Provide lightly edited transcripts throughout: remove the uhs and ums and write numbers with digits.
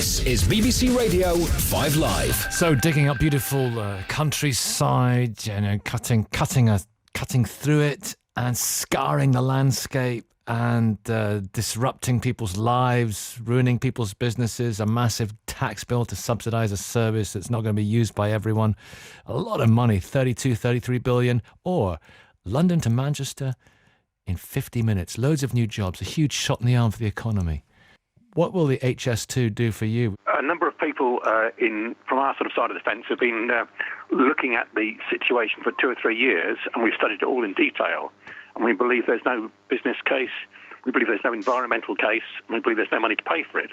This is BBC Radio 5 Live. So digging up beautiful countryside, cutting through it and scarring the landscape and disrupting people's lives, ruining people's businesses, a massive tax bill to subsidise a service that's not going to be used by everyone, a lot of money, 33 billion, or London to Manchester in 50 minutes, loads of new jobs, a huge shot in the arm for the economy. What will the HS2 do for you? A number of people from our sort of side of the fence have been looking at the situation for 2 or 3 years, and we've studied it all in detail. And we believe there's no business case, we believe there's no environmental case, and we believe there's no money to pay for it.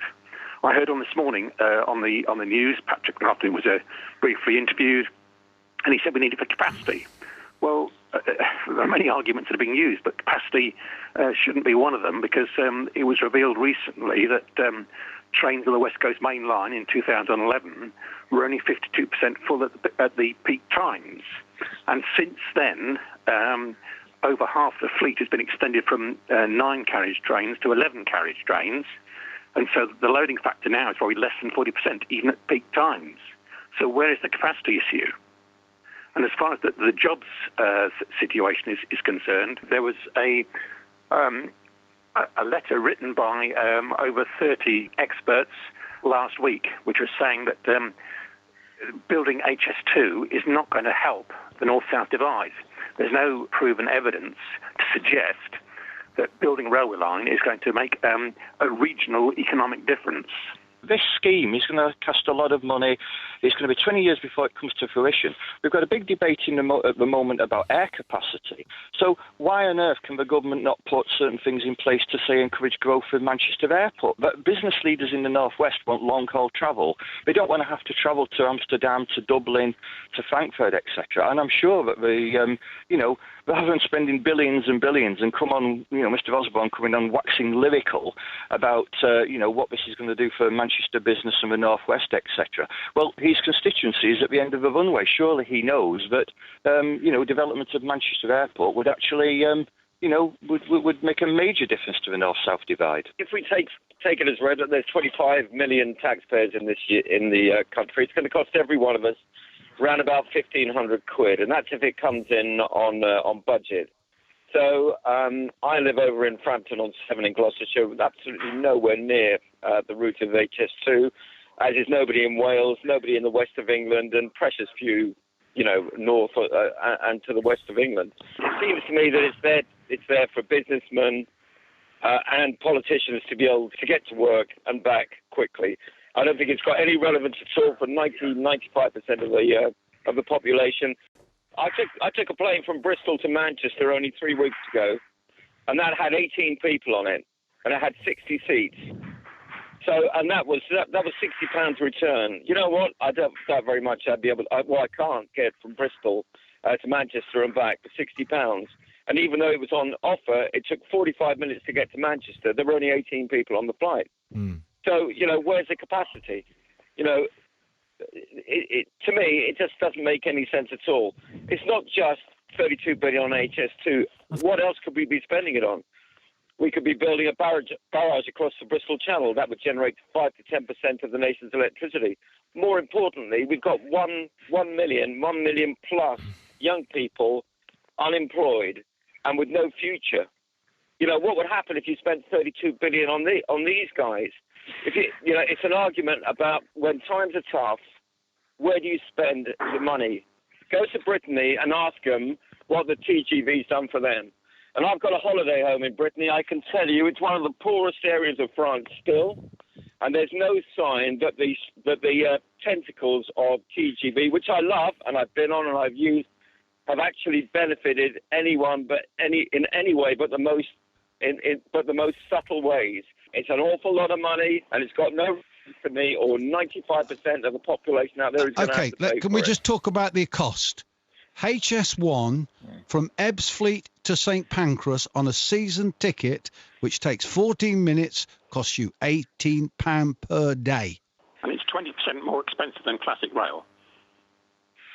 I heard on this morning on the news, Patrick Grafton was briefly interviewed, and he said we need it for capacity. Well, there are many arguments that are being used, but capacity shouldn't be one of them, because it was revealed recently that trains on the West Coast Main Line in 2011 were only 52% full at the peak times. And since then, over half the fleet has been extended from 9 carriage trains to 11 carriage trains. And so the loading factor now is probably less than 40%, even at peak times. So where is the capacity issue? And as far as the jobs situation is concerned, there was a letter written by over 30 experts last week, which was saying that building HS2 is not going to help the North-South divide. There's no proven evidence to suggest that building a railway line is going to make a regional economic difference. This scheme is going to cost a lot of money. It's going to be 20 years before it comes to fruition. We've got a big debate at the moment about air capacity. So why on earth can the government not put certain things in place to, say, encourage growth with Manchester Airport? But business leaders in the Northwest want long-haul travel. They don't want to have to travel to Amsterdam, to Dublin, to Frankfurt, etc. And I'm sure that rather than spending billions and billions and Mr. Osborne coming on waxing lyrical about, what this is going to do for Manchester business and the Northwest, etc. Well, his constituency is at the end of the runway. Surely he knows that, development of Manchester Airport would actually, would make a major difference to the North-South divide. If we take it as read that there's 25 million taxpayers in the country, it's going to cost every one of us around about 1,500 quid, and that's if it comes in on budget. So I live over in Frampton on 7 in Gloucestershire, with absolutely nowhere near the route of HS2, as is nobody in Wales, nobody in the west of England, and precious few, north and to the west of England. It seems to me that it's there for businessmen and politicians to be able to get to work and back quickly. I don't think it's got any relevance at all for 95% of the population. I took a plane from Bristol to Manchester only 3 weeks ago, and that had 18 people on it, and it had 60 seats. So, and that was £60 return. You know what? I don't very much. I'd be able. I can't get from Bristol to Manchester and back for £60. And even though it was on offer, it took 45 minutes to get to Manchester. There were only 18 people on the flight. Mm. So, where's the capacity? To me, it just doesn't make any sense at all. It's not just 32 billion on HS2. What else could we be spending it on? We could be building a barrage across the Bristol Channel. That would generate 5 to 10% of the nation's electricity. More importantly, we've got 1 million plus young people unemployed and with no future. What would happen if you spent 32 billion on these guys? It's an argument about when times are tough, where do you spend the money? Go to Brittany and ask them what the TGV's done for them. And I've got a holiday home in Brittany. I can tell you it's one of the poorest areas of France still. And there's no sign that the tentacles of TGV, which I love and I've been on and I've used, have actually benefited anyone in any way but the most subtle ways. It's an awful lot of money, and it's got no for me, or 95% of the population out there is going to have to pay for it. Can we just talk about the cost? HS1 from Ebbsfleet to St Pancras on a season ticket, which takes 14 minutes, costs you £18 per day. And it's 20% more expensive than classic rail.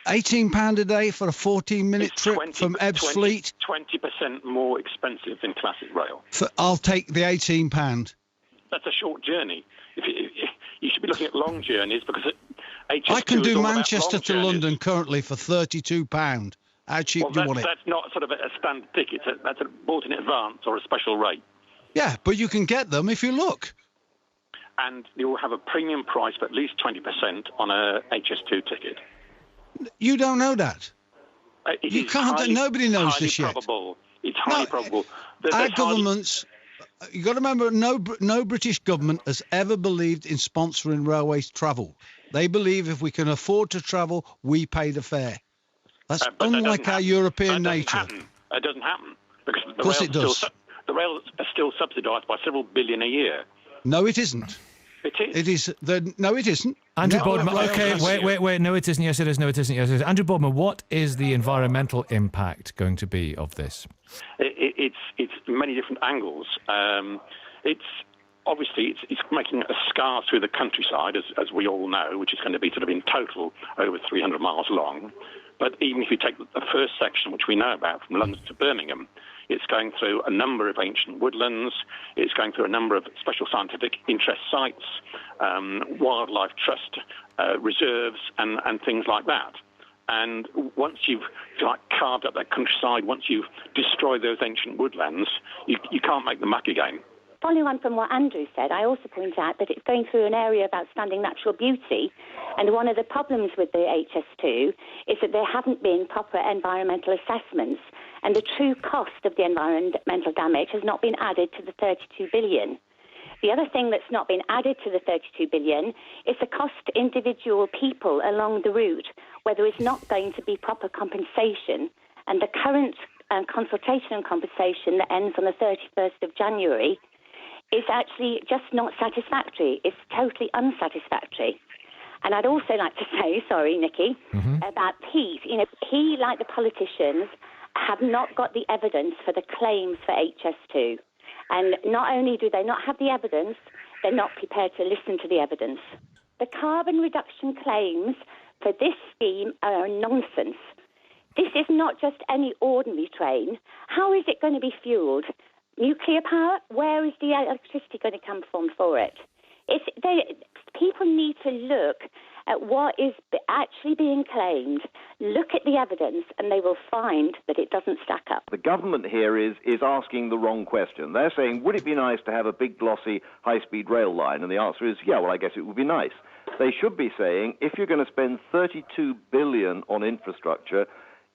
£18 a day for a 14-minute trip from Ebbsfleet? 20% more expensive than classic rail. I'll take the £18. That's a short journey. you should be looking at long journeys because HS2 I can is do all about Manchester long to journeys. London currently for £32. How cheap Well, do you want it? that's not sort of a standard ticket. That's bought in advance or a special rate. Yeah, but you can get them if you look. And you will have a premium price of at least 20% on a HS2 ticket. You don't know that. It You is can't. highly- Nobody knows highly this yet. probable. It's highly probable. There's Our hardly- governments. You got to remember, no British government has ever believed in sponsoring railways travel. They believe if we can afford to travel, we pay the fare. That's but that unlike doesn't our happen. European That nature. doesn't happen. It doesn't happen because the course rails it does. the rails are still subsidised by several billion a year. No, it isn't. It is. It is. No, it isn't. Andrew No, Bodman, no, okay, no. wait. No, it isn't. Yes, it is. No, it isn't. Yes, it is. Andrew Bodman, what is the environmental impact going to be of this? It's many different angles. It's obviously it's making a scar through the countryside, as we all know, which is going to be sort of in total over 300 miles long. But even if you take the first section, which we know about from London to Birmingham, it's going through a number of ancient woodlands. It's going through a number of special scientific interest sites, wildlife trust reserves, and things like that. And once you've carved up that countryside, once you've destroyed those ancient woodlands, you can't make them back again. Following on from what Andrew said, I also point out that it's going through an area of outstanding natural beauty, and one of the problems with the HS2 is that there haven't been proper environmental assessments, and the true cost of the environmental damage has not been added to the 32 billion. The other thing that's not been added to the 32 billion is the cost to individual people along the route, where there is not going to be proper compensation, and the current consultation and compensation that ends on the 31st of January is actually just not satisfactory. It's totally unsatisfactory. And I'd also like to say, sorry, Nikki, about Pete. You know, he, like the politicians, have not got the evidence for the claims for HS2. And not only do they not have the evidence, they're not prepared to listen to the evidence. The carbon reduction claims for this scheme are nonsense. This is not just any ordinary train. How is it going to be fuelled? Nuclear power? Where is the electricity going to come from for it? People need to look at what is actually being claimed, look at the evidence, and they will find that it doesn't stack up. The government here is asking the wrong question. They're saying, would it be nice to have a big, glossy, high-speed rail line? And the answer is, yeah, well, I guess it would be nice. They should be saying, if you're going to spend $32 billion on infrastructure,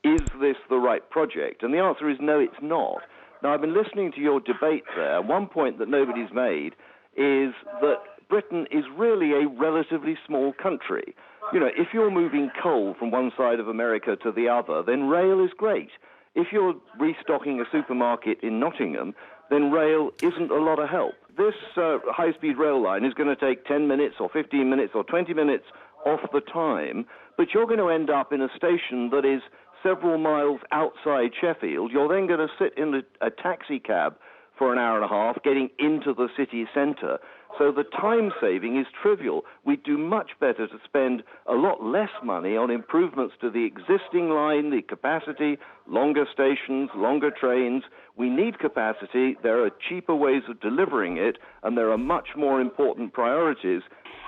is this the right project? And the answer is no, it's not. Now, I've been listening to your debate there. One point that nobody's made is that Britain is really a relatively small country. You know, if you're moving coal from one side of America to the other, then rail is great. If you're restocking a supermarket in Nottingham, then rail isn't a lot of help. This high-speed rail line is going to take 10 minutes or 15 minutes or 20 minutes off the time, but you're going to end up in a station that is several miles outside Sheffield. You're then going to sit in a taxi cab for an hour and a half getting into the city centre. So the time saving is trivial. We'd do much better to spend a lot less money on improvements to the existing line, the capacity, longer stations, longer trains. We need capacity. There are cheaper ways of delivering it, and there are much more important priorities.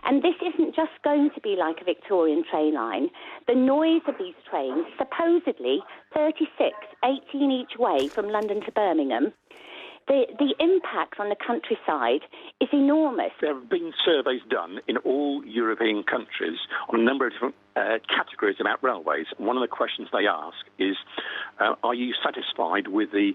And this isn't just going to be like a Victorian train line. The noise of these trains, supposedly 36, 18 each way from London to Birmingham, the impact on the countryside is enormous. There have been surveys done in all European countries on a number of different categories about railways. And one of the questions they ask is, are you satisfied with the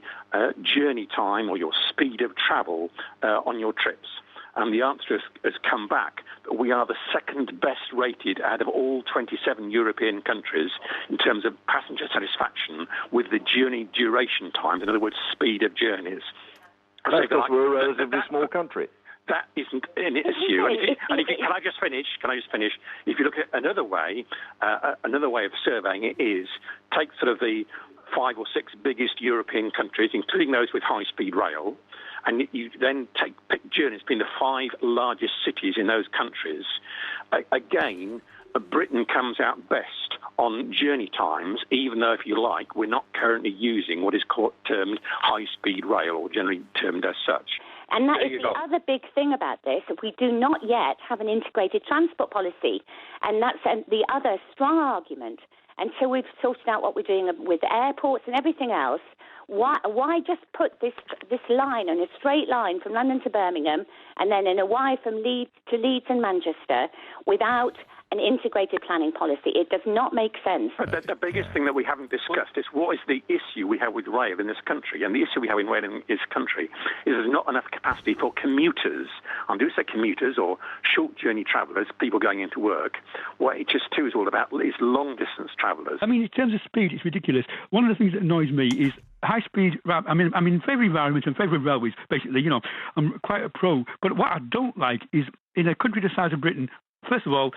journey time or your speed of travel on your trips? And the answer has come back that we are the second best rated out of all 27 European countries in terms of passenger satisfaction with the journey duration time, in other words, speed of journeys. That's because we're a relatively small country. That isn't an issue. Can I just finish? If you look at another way of surveying it is take sort of the 5 or 6 biggest European countries, including those with high-speed rail, and you then pick journeys between the 5 largest cities in those countries. Again, Britain comes out best on journey times, even though, if you like, we're not currently using what is termed high-speed rail, or generally termed as such. And that is the other big thing about this. We do not yet have an integrated transport policy. And that's the other strong argument. Until we've sorted out what we're doing with airports and everything else, why just put this line on a straight line from London to Birmingham and then in a Y from Leeds to Leeds and Manchester without an integrated planning policy? It does not make sense. The biggest thing that we haven't discussed is what is the issue we have with rail in this country. And the issue we have in rail in this country is there's not enough capacity for commuters. I do say commuters or short journey travellers, people going into work. What HS2 is all about is long distance travellers. I mean, in terms of speed, it's ridiculous. One of the things that annoys me is high speed. I'm in favour of environment and favour of railways. Basically, I'm quite a pro. But what I don't like is in a country the size of Britain, first of all,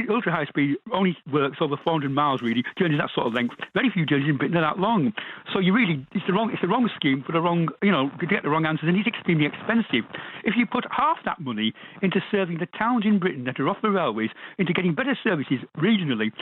ultra high speed only works over 400 miles. Really, journeys that sort of length. Very few journeys in Britain are that long. So it's the wrong scheme for the wrong, to get the wrong answers, and it's extremely expensive. If you put half that money into serving the towns in Britain that are off the railways, into getting better services regionally.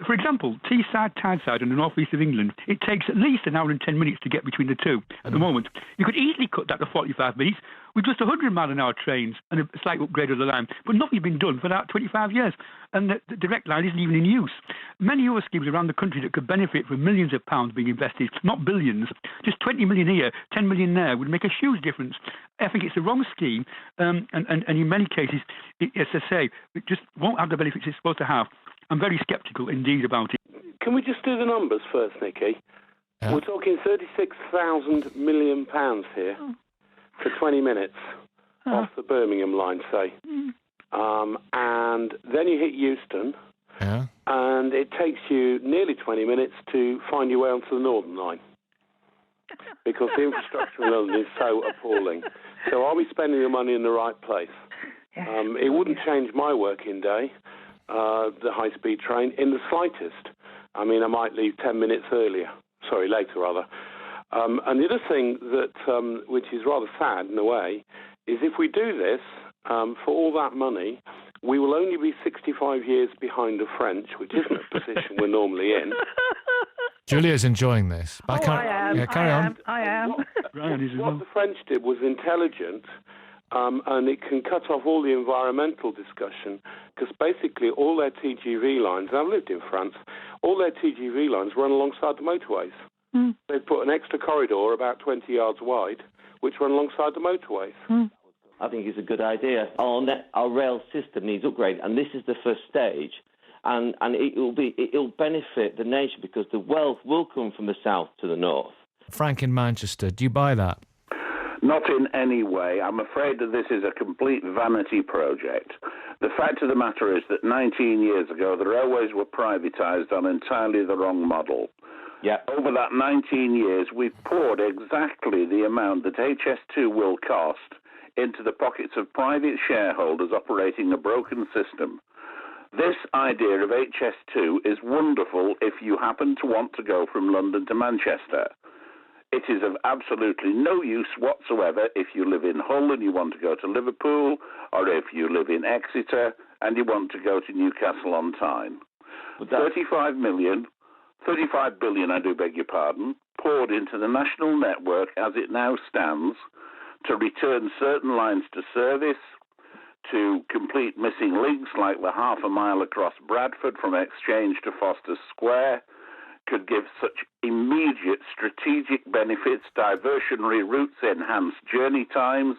For example, Teesside, Tyneside, and the northeast of England, it takes at least an hour and 10 minutes to get between the two at the moment. You could easily cut that to 45 minutes with just 100-mile-an-hour trains and a slight upgrade of the line. But nothing's been done for about 25 years. And the direct line isn't even in use. Many other schemes around the country that could benefit from millions of pounds being invested, not billions, just 20 million here, 10 million there, would make a huge difference. I think it's the wrong scheme, and in many cases, as I say, it just won't have the benefits it's supposed to have. I'm very sceptical indeed about it. Can we just do the numbers first, Nicky? Yeah. We're talking £36,000 million here for 20 minutes off the Birmingham line, say. And then you hit Euston, and it takes you nearly 20 minutes to find your way onto the Northern Line because the infrastructure in London is so appalling. So are we spending the money in the right place? It wouldn't change my working day, the high-speed train, in the slightest. I mean, I might leave 10 minutes later. And the other thing that, which is rather sad in a way, is if we do this, for all that money, we will only be 65 years behind the French, which isn't a position we're normally in. Julia's enjoying this. I am. Yeah, carry on. I am. What the French did was intelligent, and it can cut off all the environmental discussion, because basically all their TGV lines, and I've lived in France, all their TGV lines run alongside the motorways. They put an extra corridor about 20 yards wide, which run alongside the motorways. I think it's a good idea. Our rail system needs upgrade, and this is the first stage. And it'll benefit the nation because the wealth will come from the south to the north. Frank in Manchester, do you buy that? Not in any way. I'm afraid that this is a complete vanity project. The fact of the matter is that 19 years ago, the railways were privatised on entirely the wrong model. Yeah. Over that 19 years, we've poured exactly the amount that HS2 will cost into the pockets of private shareholders operating a broken system. This idea of HS2 is wonderful if you happen to want to go from London to Manchester. It is of absolutely no use whatsoever if you live in Hull and you want to go to Liverpool, or if you live in Exeter and you want to go to Newcastle on Tyne. 35 billion, I do beg your pardon, poured into the national network as it now stands to return certain lines to service, to complete missing links like the half a mile across Bradford from Exchange to Foster Square, could give such immediate strategic benefits, diversionary routes, enhanced journey times,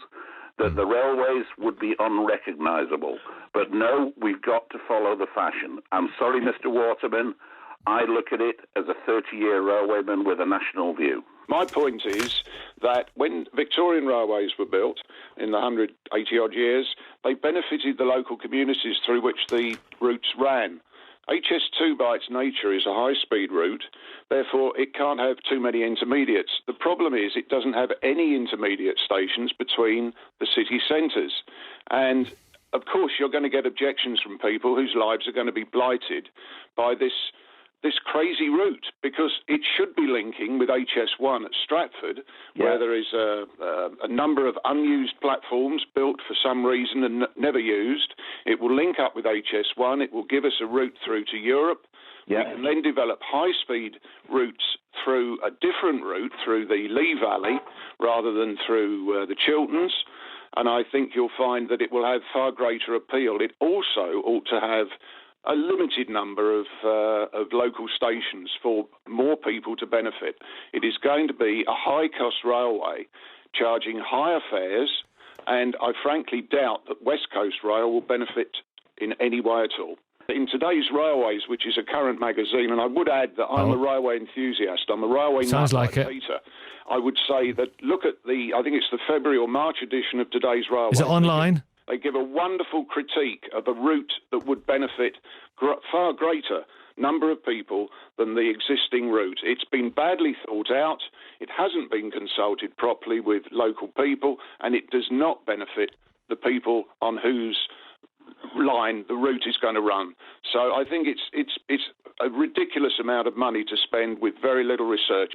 that the railways would be unrecognisable. But no, we've got to follow the fashion. I'm sorry, Mr. Waterman, I look at it as a 30-year railwayman with a national view. My point is that when Victorian railways were built in the 180-odd years, they benefited the local communities through which the routes ran. HS2, by its nature, is a high-speed route. Therefore, it can't have too many intermediates. The problem is it doesn't have any intermediate stations between the city centres. And, of course, you're going to get objections from people whose lives are going to be blighted by this this crazy route, because it should be linking with HS1 at Stratford, where there is a number of unused platforms built for some reason and never used. It will link up with HS1. It will give us a route through to Europe. We can then develop high-speed routes through a different route, through the Lee Valley, rather than through the Chilterns. And I think you'll find that it will have far greater appeal. It also ought to have a limited number of local stations for more people to benefit. It is going to be a high-cost railway charging higher fares, and I frankly doubt that West Coast Rail will benefit in any way at all. In today's Railways, which is a current magazine, and I would add that I'm a railway enthusiast, I'm a railway Sounds nut like it. Peter. I would say that look at I think it's the February or March edition of today's Railway. Is it online? They give a wonderful critique of a route that would benefit far greater number of people than the existing route. It's been badly thought out, it hasn't been consulted properly with local people, and it does not benefit the people on whose line the route is going to run. So I think it's a ridiculous amount of money to spend with very little research.